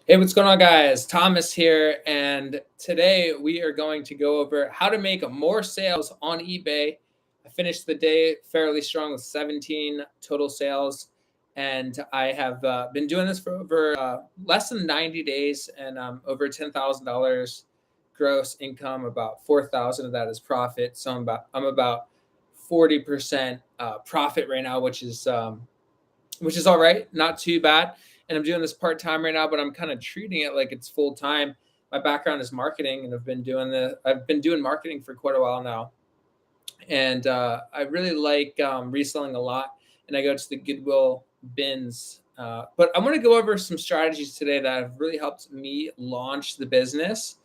Hey, what's going on, guys? Thomas here, and today we are going to go over how to make more sales on eBay. I finished the day fairly strong with 17 total sales, and I have been doing this for over less than 90 days, and over $10,000 gross income. About 4,000 of that is profit, so I'm about 40% profit right now, which is all right, not too bad. And I'm doing this part time right now, but I'm kind of treating it like it's full time. My background is marketing, and I've been doing marketing for quite a while now, and I really like reselling a lot. And I go to the Goodwill bins. But I'm going to go over some strategies today that have really helped me launch the business.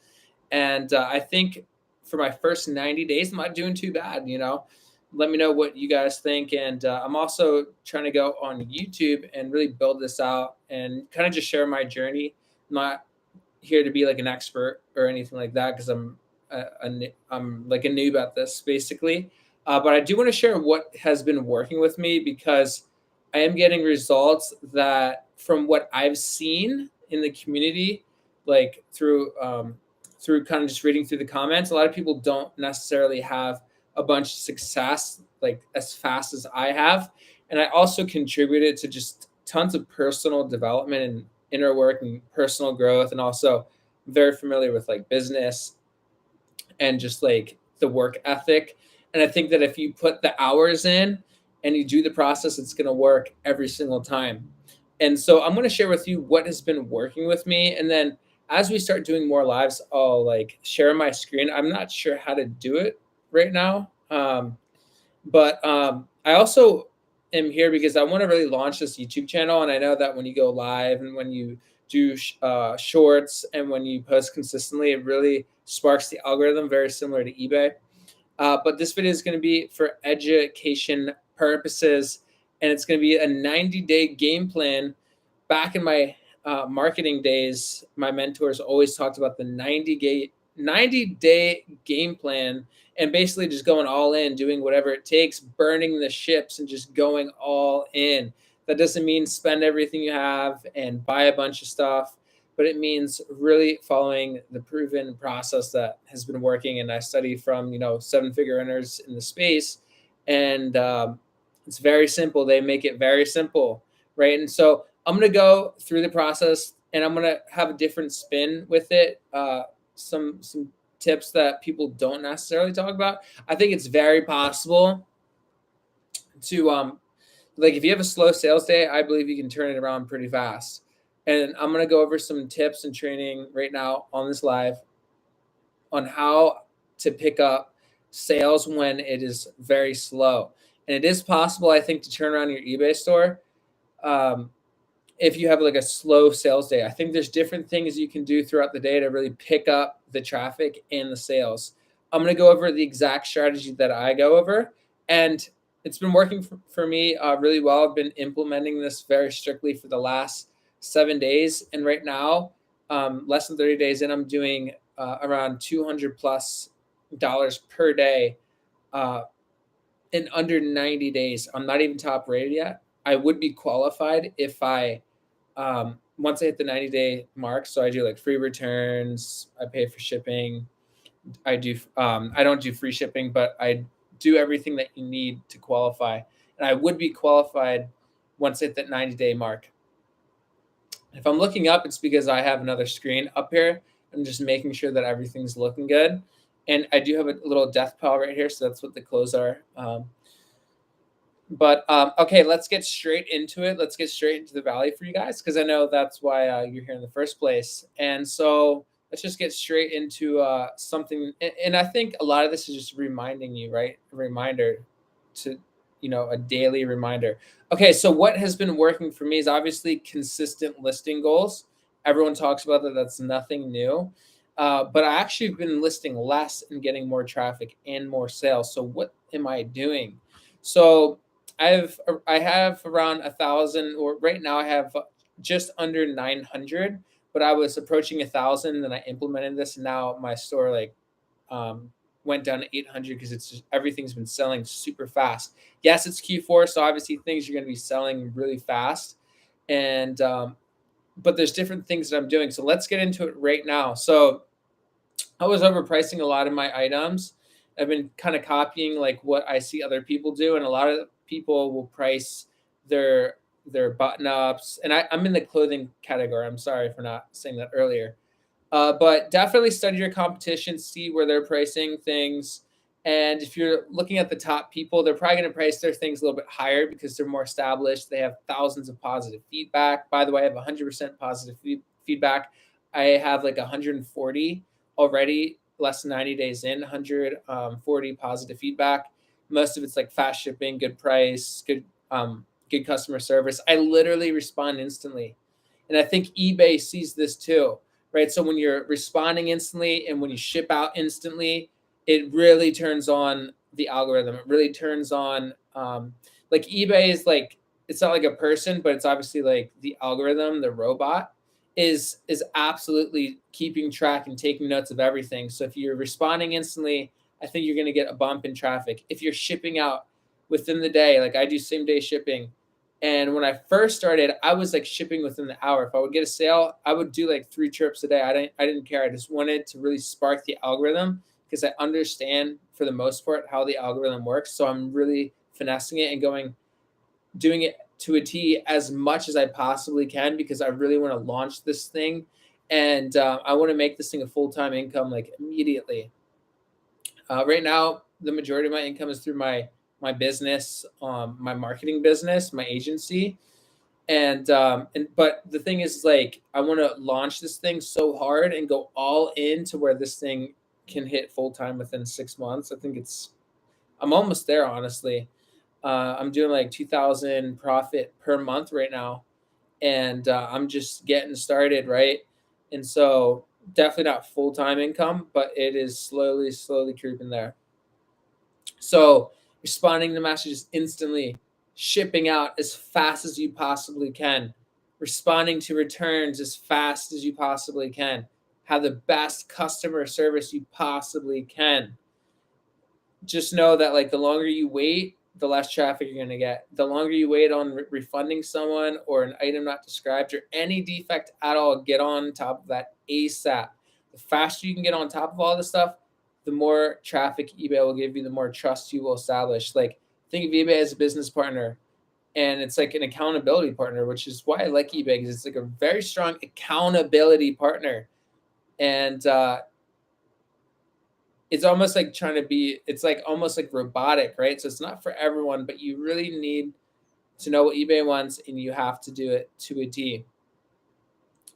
And I think for my first 90 days, I'm not doing too bad. Let me know what you guys think. And I'm also trying to go on YouTube and really build this out and kind of just share my journey. I'm not here to be like an expert or anything like that, because I'm like a noob at this basically. But I do want to share what has been working with me, because I am getting results that, from what I've seen in the community, like through kind of just reading through the comments, a lot of people don't necessarily have a bunch of success like as fast as I have. And I also contributed to just tons of personal development and inner work and personal growth, and also very familiar with like business and just like the work ethic. And I think that if you put the hours in and you do the process, it's going to work every single time. And so I'm going to share with you what has been working with me. And then as we start doing more lives, I'll like share my screen. I'm not sure how to do it right now. But I also am here because I want to really launch this YouTube channel. And I know that when you go live and when you do shorts and when you post consistently, it really sparks the algorithm, very similar to eBay. But this video is going to be for education purposes, and it's going to be a 90-day game plan. Back in my marketing days, my mentors always talked about the 90-day game plan, and basically just going all in, doing whatever it takes, burning the ships and just going all in. That doesn't mean spend everything you have and buy a bunch of stuff, but it means really following the proven process that has been working. And I study from, seven-figure earners in the space, and it's very simple. They make it very simple, right? And so I'm going to go through the process, and I'm going to have a different spin with it. Some tips that people don't necessarily talk about. I think it's very possible to like, if you have a slow sales day, I believe you can turn it around pretty fast. And I'm going to go over some tips and training right now on this live on how to pick up sales when it is very slow. And it is possible, I think, to turn around your eBay store if you have like a slow sales day. I think there's different things you can do throughout the day to really pick up the traffic and the sales. I'm going to go over the exact strategy that I go over, and it's been working for me really well. I've been implementing this very strictly for the last 7 days. And right now, less than 30 days in, I'm doing around $200+ per day in under 90 days. I'm not even top rated yet. I would be qualified if I once I hit the 90-day mark. So I do like free returns, I pay for shipping, I don't do free shipping, but I do everything that you need to qualify. And I would be qualified once I hit that 90-day mark. If I'm looking up, it's because I have another screen up here. I'm just making sure that everything's looking good. And I do have a little death pile right here, so that's what the clothes are. But okay, let's get straight into it. Let's get straight into the value for you guys, because I know that's why you're here in the first place. And so let's just get straight into something. And I think a lot of this is just reminding you, right? A reminder to, a daily reminder. Okay, so what has been working for me is obviously consistent listing goals. Everyone talks about that. That's nothing new. But I actually have been listing less and getting more traffic and more sales. So what am I doing? So I have around 1,000, or right now I have just under 900, but I was approaching 1,000, and I implemented this, and now my store went down to 800 because it's just, everything's been selling super fast. Yes, it's Q4, so obviously things are going to be selling really fast, and but there's different things that I'm doing. So let's get into it right now. So I was overpricing a lot of my items. I've been kind of copying like what I see other people do, and a lot of people will price their button ups. And I'm in the clothing category. I'm sorry for not saying that earlier. But definitely study your competition, see where they're pricing things. And if you're looking at the top people, they're probably going to price their things a little bit higher because they're more established. They have thousands of positive feedback. By the way, I have 100% positive feedback. I have like 140 already, less than 90 days in, 140 positive feedback. Most of it's like fast shipping, good price, good customer service. I literally respond instantly. And I think eBay sees this too, right? So when you're responding instantly and when you ship out instantly, it really turns on the algorithm. It really turns on, like eBay is like, it's not like a person, but it's obviously like the algorithm, the robot is absolutely keeping track and taking notes of everything. So if you're responding instantly, I think you're going to get a bump in traffic. If you're shipping out within the day, like I do same day shipping, and when I first started, I was like shipping within the hour. If I would get a sale, I would do like 3 trips a day. I didn't care. I just wanted to really spark the algorithm because I understand for the most part how the algorithm works. So I'm really finessing it and doing it to a T as much as I possibly can because I really want to launch this thing, and I want to make this thing a full-time income like immediately. Right now, the majority of my income is through my business, my marketing business, my agency, and but the thing is, like, I want to launch this thing so hard and go all in to where this thing can hit full time within 6 months. I think I'm almost there, honestly. I'm doing like 2,000 profit per month right now, and I'm just getting started, right? And so definitely not full time income, but it is slowly creeping there. So responding to messages instantly, shipping out as fast as you possibly can, responding to returns as fast as you possibly can, have the best customer service you possibly can. Just know that like the longer you wait, the less traffic you're going to get. The longer you wait on refunding someone or an item not described or any defect at all, get on top of that ASAP. The faster you can get on top of all this stuff, the more traffic eBay will give you, the more trust you will establish. Like, think of eBay as a business partner, and it's like an accountability partner, which is why I like eBay, because it's like a very strong accountability partner. And it's almost like it's like almost like robotic, right? So it's not for everyone, but you really need to know what eBay wants, and you have to do it to a T.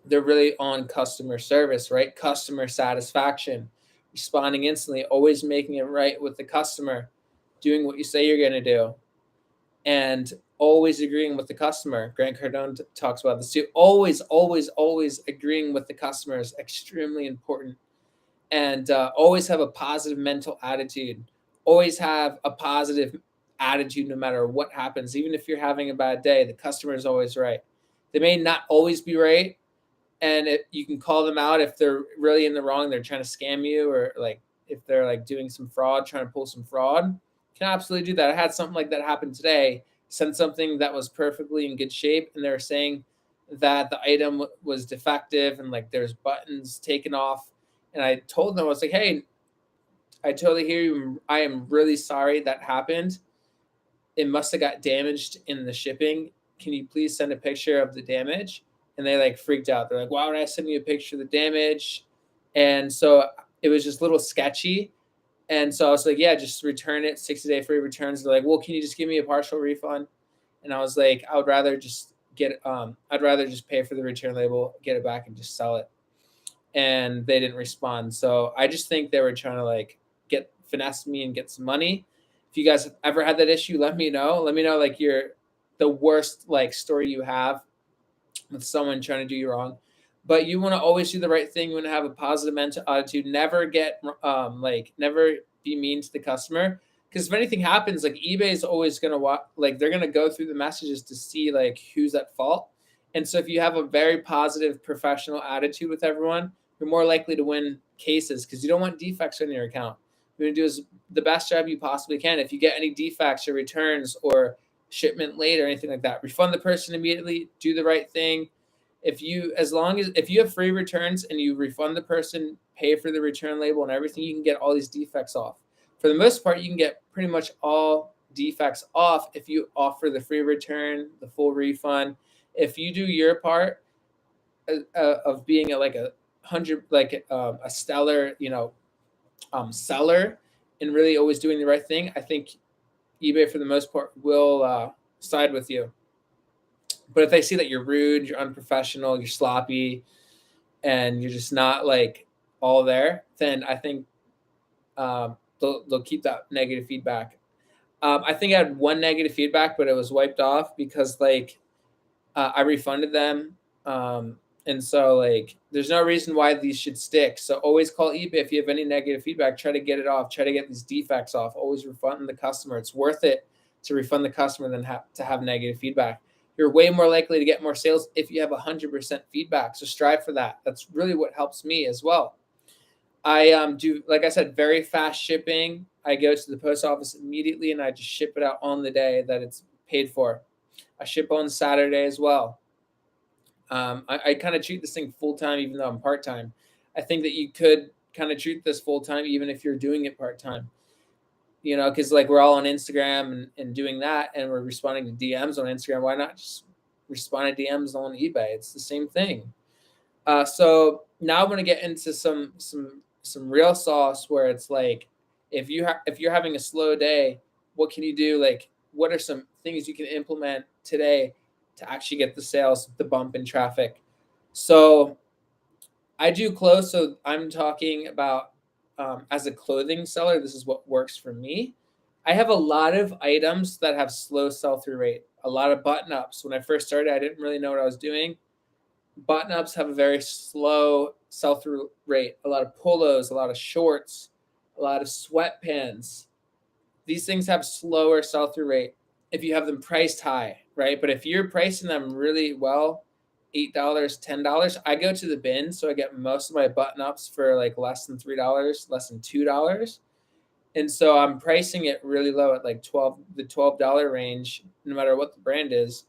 They're really on customer service, right? Customer satisfaction, responding instantly, always making it right with the customer, doing what you say you're going to do, and always agreeing with the customer. Grant Cardone talks about this too. Always agreeing with the customer is extremely important. And always have a positive mental attitude. Always have a positive attitude no matter what happens. Even if you're having a bad day, the customer is always right. They may not always be right, and you can call them out if they're really in the wrong. They're trying to scam you, or like if they're like doing some fraud, trying to pull some fraud. You can absolutely do that. I had something like that happen today. Sent something that was perfectly in good shape, and they're saying that the item was defective and like there's buttons taken off. And I told them, I was like, hey, I totally hear you. I am really sorry that happened. It must have got damaged in the shipping. Can you please send a picture of the damage? And they like freaked out. They're like, why would I send you a picture of the damage? And so it was just a little sketchy. And so I was like, yeah, just return it, 60-day free returns. They're like, well, can you just give me a partial refund? And I was like, I'd rather just pay for the return label, get it back, and just sell it. And they didn't respond. So I just think they were trying to like finesse me and get some money. If you guys have ever had that issue, let me know. Let me know like the worst like story you have with someone trying to do you wrong. But you want to always do the right thing. You want to have a positive mental attitude. Never never be mean to the customer. Because if anything happens, like eBay is always gonna they're gonna go through the messages to see like who's at fault. And so if you have a very positive professional attitude with everyone, you're more likely to win cases because you don't want defects on your account. You're gonna do the best job you possibly can. If you get any defects or returns or shipment late or anything like that, refund the person immediately, do the right thing, If you have free returns and you refund the person, pay for the return label and everything, you can get all these defects off. For the most part, you can get pretty much all defects off if you offer the free return, the full refund. If you do your part of being a stellar, seller, and really always doing the right thing, I think eBay for the most part will side with you. But if they see that you're rude, you're unprofessional, you're sloppy, and you're just not like all there, then I think they'll keep that negative feedback. I think I had one negative feedback, but it was wiped off because I refunded them. And so there's no reason why these should stick. So always call eBay if you have any negative feedback. Try to get it off. Try to get these defects off. Always refund the customer. It's worth it to refund the customer than to have negative feedback. You're way more likely to get more sales if you have 100% feedback. So strive for that. That's really what helps me as well. I do, like I said, very fast shipping. I go to the post office immediately and I just ship it out on the day that it's paid for. I ship on Saturday as well. I kind of treat this thing full-time, even though I'm part-time. I think that you could kind of treat this full-time, even if you're doing it part-time, because we're all on Instagram and doing that, and we're responding to DMs on Instagram. Why not just respond to DMs on eBay? It's the same thing. So now I'm going to get into some real sauce where it's if you're having a slow day, what can you do? What are some things you can implement today to actually get the sales, the bump in traffic? So I do clothes. So I'm talking about as a clothing seller, this is what works for me. I have a lot of items that have slow sell-through rate, a lot of button-ups. When I first started, I didn't really know what I was doing. Button-ups have a very slow sell-through rate. A lot of polos, a lot of shorts, a lot of sweatpants. These things have slower sell-through rate if you have them priced high, right? But if you're pricing them really well, $8, $10, I go to the bin, so I get most of my button-ups for less than $3, less than $2. And so I'm pricing it really low at the $12 range, no matter what the brand is.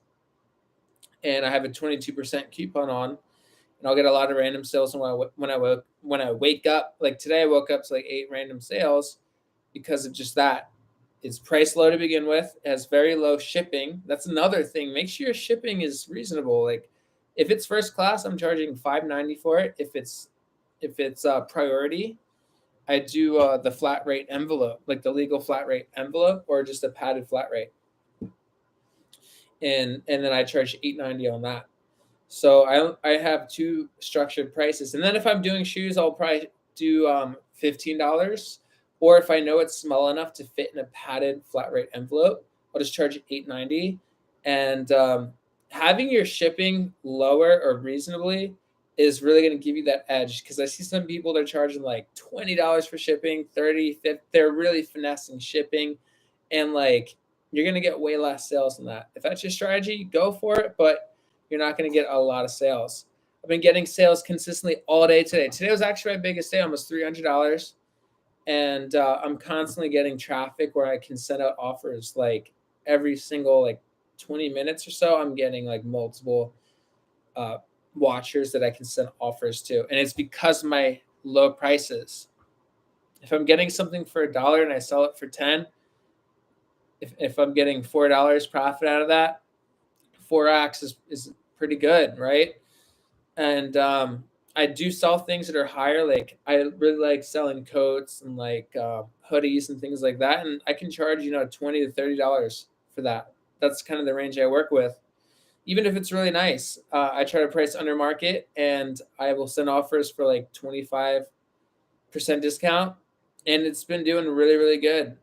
And I have a 22% coupon on, and I'll get a lot of random sales when I wake up. Like today, I woke up to 8 random sales because of just that. It's priced low to begin with. It has very low shipping. That's another thing. Make sure your shipping is reasonable. If it's first class, I'm charging $5.90 for it. If it's priority, I do the flat rate envelope, the legal flat rate envelope, or just a padded flat rate. And then I charge $8.90 on that. So I have 2 structured prices. And then if I'm doing shoes, I'll probably do $15. Or if I know it's small enough to fit in a padded flat rate envelope, I'll just charge $8.90. And having your shipping lower or reasonably is really going to give you that edge, because I see some people, they're charging $20 for shipping, $30, $50. They're really finessing shipping, and you're going to get way less sales than that. If that's your strategy, go for it, but you're not going to get a lot of sales. I've been getting sales consistently all day today. Today was actually my biggest day, almost $300. And I'm constantly getting traffic where I can send out offers every single 20 minutes or so. I'm getting multiple watchers that I can send offers to. And it's because of my low prices. If I'm getting something for $1 and I sell it for 10, if I'm getting $4 profit out of that, 4x is pretty good, right? And I do sell things that are higher. I really like selling coats and hoodies and things like that. And I can charge, $20 to $30 for that. That's kind of the range I work with. Even if it's really nice, I try to price under market, and I will send offers for 25% discount. And it's been doing really, really good.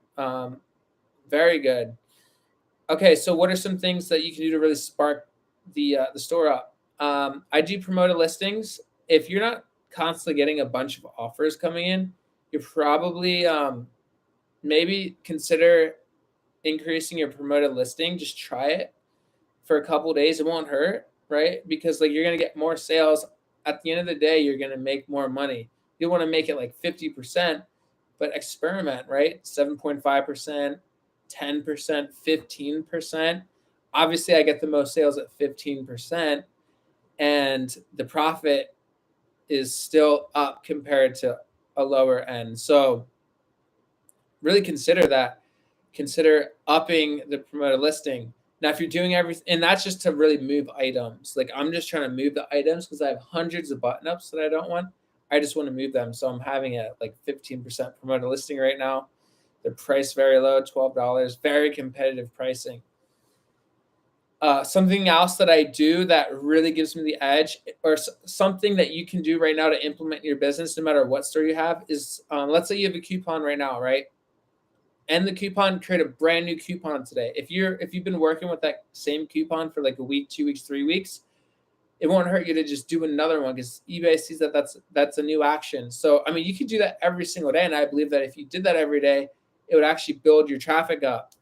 Very good. Okay, so what are some things that you can do to really spark the store up? I do promoted listings. If you're not constantly getting a bunch of offers coming in, you're probably maybe consider increasing your promoted listing. Just try it for a couple of days. It won't hurt, right? Because you're going to get more sales. At the end of the day, you're going to make more money. You want to make it 50%, but experiment, right? 7.5%, 10%, 15%. Obviously, I get the most sales at 15%. and the profit is still up compared to a lower end. So really consider that. Consider upping the promoted listing. Now, if you're doing everything, and that's just to really move items. Like I'm just trying to move the items because I have hundreds of button ups that I don't want. I just want to move them. So I'm having a like 15% promoted listing right now. The price very low, $12, very competitive pricing. Something else that I do that really gives me the edge, or something that you can do right now to implement in your business, no matter what store you have, is let's say you have a coupon right now, right? End the coupon, create a brand new coupon today. If you've been working with that same coupon for like a week, 2 weeks, 3 weeks, it won't hurt you to just do another one because eBay sees that that's a new action. So I mean, you could do that every single day, and I believe that if you did that every day, it would actually build your traffic up.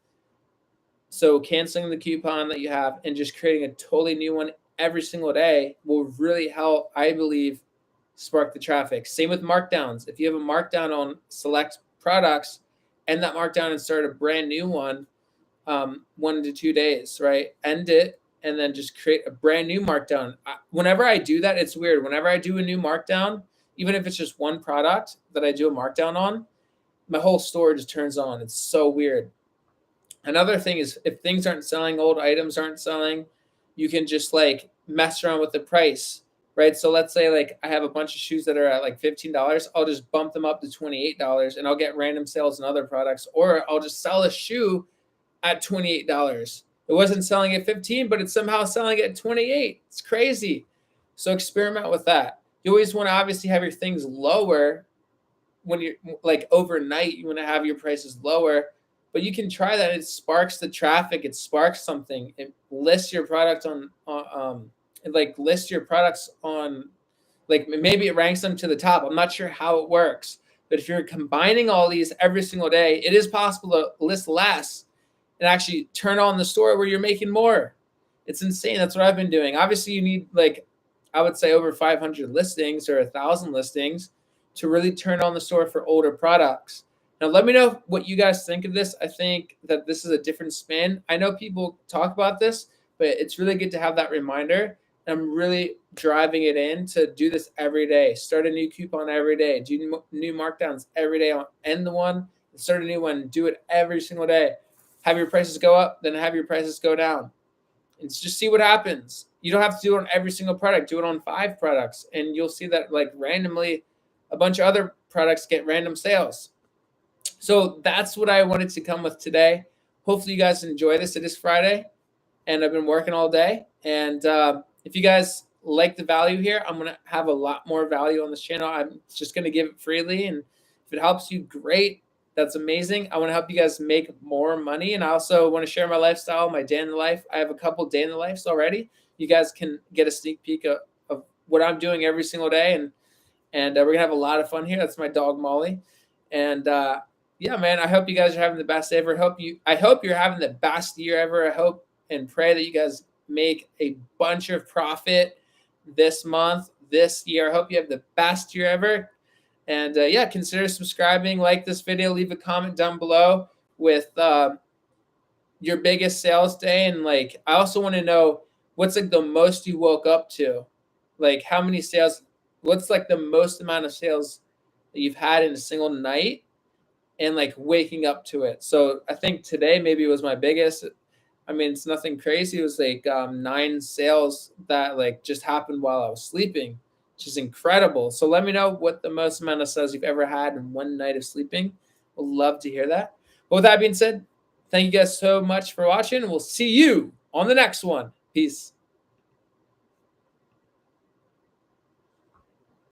So canceling the coupon that you have and just creating a totally new one every single day will really help, I believe, spark the traffic. Same with markdowns. If you have a markdown on select products, end that markdown and start a brand new one, 1 to 2 days, right? End it and then just create a brand new markdown. Whenever I do that, it's weird. Whenever I do a new markdown, even if it's just one product that I do a markdown on, my whole store just turns on. It's so weird. Another thing is if things aren't selling, old items aren't selling, you can just like mess around with the price, right? So let's say like I have a bunch of shoes that are at like $15. I'll just bump them up to $28 and I'll get random sales in other products, or I'll just sell a shoe at $28. It wasn't selling at 15, but it's somehow selling at 28. It's crazy. So experiment with that. You always want to obviously have your things lower when you're like overnight, you want to have your prices lower. But you can try that. It sparks the traffic. It sparks something. It lists your product on like lists your products on, like maybe it ranks them to the top. I'm not sure how it works, but if you're combining all these every single day, it is possible to list less and actually turn on the store where you're making more. It's insane. That's what I've been doing. Obviously, you need like, I would say over 500 listings or 1,000 listings to really turn on the store for older products. Now, let me know what you guys think of this. I think that this is a different spin. I know people talk about this, but it's really good to have that reminder. I'm really driving it in to do this every day. Start a new coupon every day. Do new markdowns every day. End the one, start a new one. Do it every single day. Have your prices go up, then have your prices go down. And just see what happens. You don't have to do it on every single product. Do it on 5 products, and you'll see that like randomly a bunch of other products get random sales. So that's what I wanted to come with today. Hopefully you guys enjoy this. It is Friday, and I've been working all day. And if you guys like the value here, I'm going to have a lot more value on this channel. I'm just going to give it freely. And if it helps you, great. That's amazing. I want to help you guys make more money. And I also want to share my lifestyle, my day in the life. I have a couple day in the lives already. You guys can get a sneak peek of what I'm doing every single day. And we're going to have a lot of fun here. That's my dog, Molly. And yeah, man, I hope you guys are having the best day ever. I hope you're having the best year ever. I hope and pray that you guys make a bunch of profit this month, this year. I hope you have the best year ever. And yeah, consider subscribing, like this video, leave a comment down below with your biggest sales day. And like, I also want to know what's like the most you woke up to, like how many sales, what's like the most amount of sales that you've had in a single night, and like waking up to it. So I think today maybe was my biggest. I mean, it's nothing crazy. It was like 9 sales that like just happened while I was sleeping, which is incredible. So let me know what the most amount of sales you've ever had in one night of sleeping. We'll love to hear that. But with that being said, thank you guys so much for watching. We'll see you on the next one. Peace.